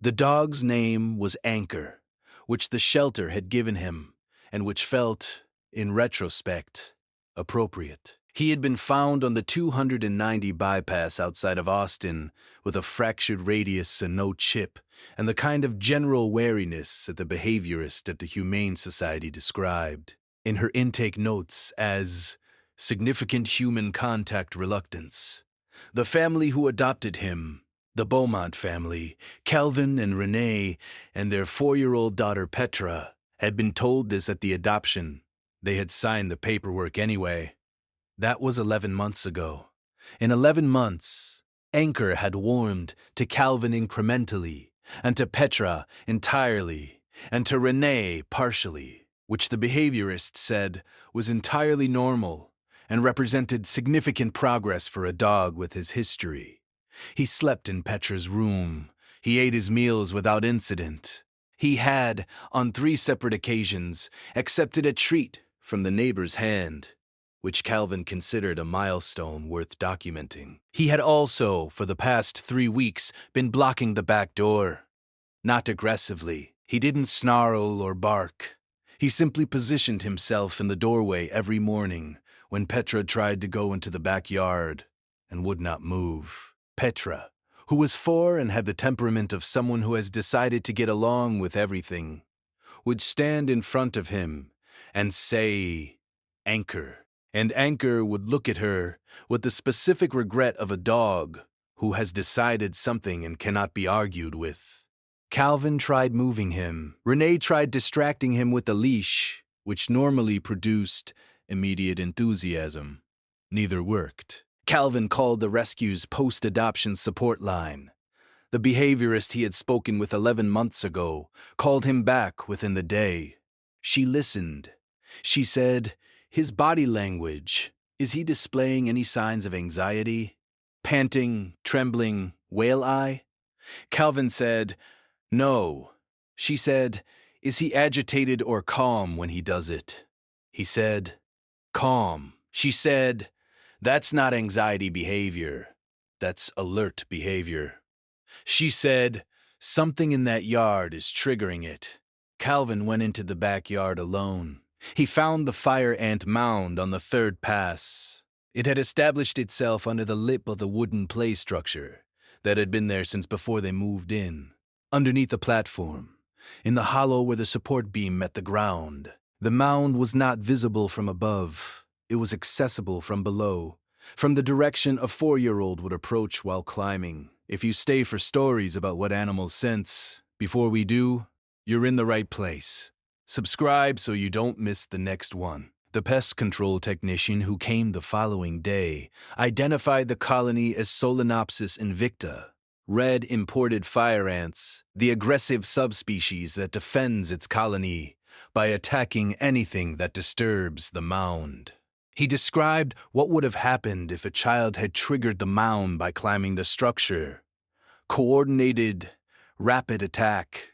The dog's name was Anchor, which the shelter had given him, and which felt, in retrospect, appropriate. He had been found on the 290 bypass outside of Austin with a fractured radius and no chip, and the kind of general wariness that the behaviorist at the Humane Society described in her intake notes as significant human contact reluctance. The family who adopted him, the Beaumont family, Calvin and Renee, and their 4-year-old daughter Petra, had been told this at the adoption. They had signed the paperwork anyway. That was 11 months ago. In 11 months, Anchor had warmed to Calvin incrementally, and to Petra entirely, and to Renee partially, which the behaviorist said was entirely normal and represented significant progress for a dog with his history. He slept in Petra's room. He ate his meals without incident. He had, on 3 separate occasions, accepted a treat from the neighbor's hand, which Calvin considered a milestone worth documenting. He had also, for the past 3 weeks, been blocking the back door. Not aggressively. He didn't snarl or bark. He simply positioned himself in the doorway every morning when Petra tried to go into the backyard and would not move. Petra, who was 4 and had the temperament of someone who has decided to get along with everything, would stand in front of him and say, "Anchor." And Anchor would look at her with the specific regret of a dog who has decided something and cannot be argued with. Calvin tried moving him. Renee tried distracting him with a leash, which normally produced immediate enthusiasm. Neither worked. Calvin called the rescue's post-adoption support line. The behaviorist he had spoken with 11 months ago called him back within the day. She listened. She said, "His body language, is he displaying any signs of anxiety? Panting, trembling, whale eye?" Calvin said, "No." She said, "Is he agitated or calm when he does it?" He said, "Calm." She said, "That's not anxiety behavior. That's alert behavior." She said, "Something in that yard is triggering it." Calvin went into the backyard alone. He found the fire ant mound on the 3rd pass. It had established itself under the lip of the wooden play structure that had been there since before they moved in. Underneath the platform, in the hollow where the support beam met the ground, the mound was not visible from above. It was accessible from below, from the direction a 4-year-old would approach while climbing. If you stay for stories about what animals sense before we do, you're in the right place. Subscribe so you don't miss the next one. The pest control technician who came the following day identified the colony as Solenopsis invicta, red imported fire ants, the aggressive subspecies that defends its colony by attacking anything that disturbs the mound. He described what would have happened if a child had triggered the mound by climbing the structure. Coordinated, rapid attack.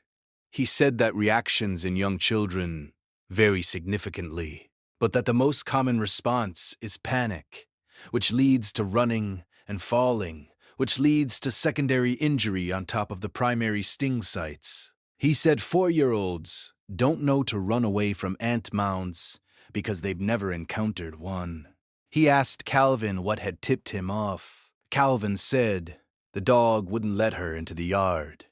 He said that reactions in young children vary significantly, but that the most common response is panic, which leads to running and falling, which leads to secondary injury on top of the primary sting sites. He said 4-year-olds don't know to run away from ant mounds because they've never encountered one. He asked Calvin what had tipped him off. Calvin said the dog wouldn't let her into the yard.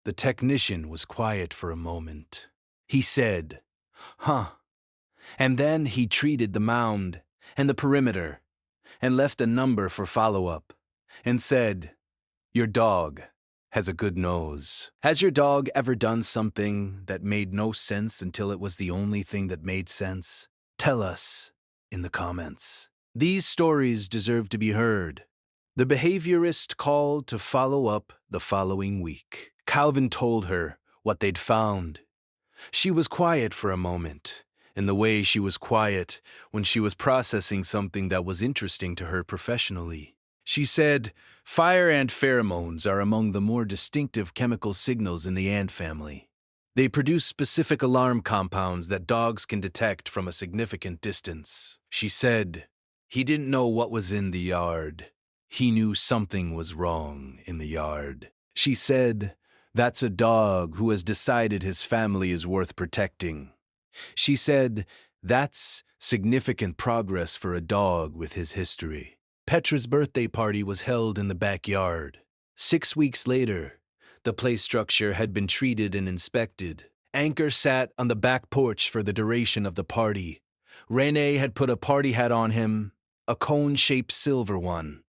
The technician was quiet for a moment. He said, "Huh." And then he treated the mound and the perimeter and left a number for follow-up and said, "Your dog has a good nose." Has your dog ever done something that made no sense until it was the only thing that made sense? Tell us in the comments. These stories deserve to be heard. The behaviorist called to follow up the following week. Calvin told her what they'd found. She was quiet for a moment, in the way she was quiet when she was processing something that was interesting to her professionally. She said, "Fire ant pheromones are among the more distinctive chemical signals in the ant family. They produce specific alarm compounds that dogs can detect from a significant distance." She said, "He didn't know what was in the yard. He knew something was wrong in the yard." She said, That's a dog who has decided his family is worth protecting. She said, that's significant progress for a dog with his history. Petra's birthday party was held in the backyard. 6 weeks later, the play structure had been treated and inspected. Anchor sat on the back porch for the duration of the party. Rene had put a party hat on him, a cone-shaped silver one,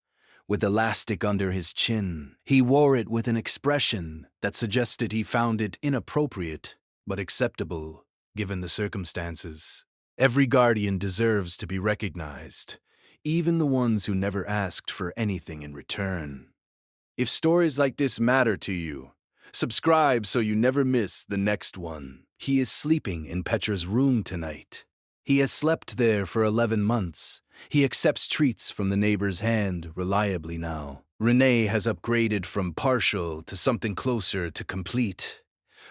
with elastic under his chin. He wore it with an expression that suggested he found it inappropriate, but acceptable, given the circumstances. Every guardian deserves to be recognized, even the ones who never asked for anything in return. If stories like this matter to you, subscribe so you never miss the next one. He is sleeping in Petra's room tonight. He has slept there for 11 months. He accepts treats from the neighbor's hand reliably now. Renee has upgraded from partial to something closer to complete,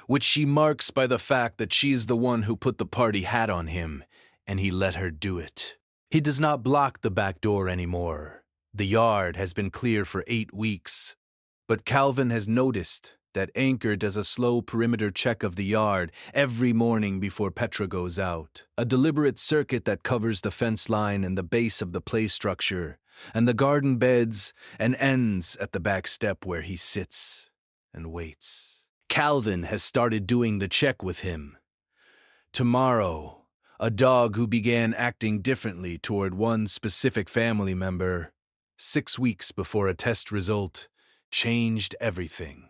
which she marks by the fact that she is the one who put the party hat on him, and he let her do it. He does not block the back door anymore. The yard has been clear for 8 weeks, but Calvin has noticed that Anchor does a slow perimeter check of the yard every morning before Petra goes out. A deliberate circuit that covers the fence line and the base of the play structure, and the garden beds, and ends at the back step where he sits and waits. Calvin has started doing the check with him. Tomorrow, a dog who began acting differently toward one specific family member 6 weeks before a test result changed everything.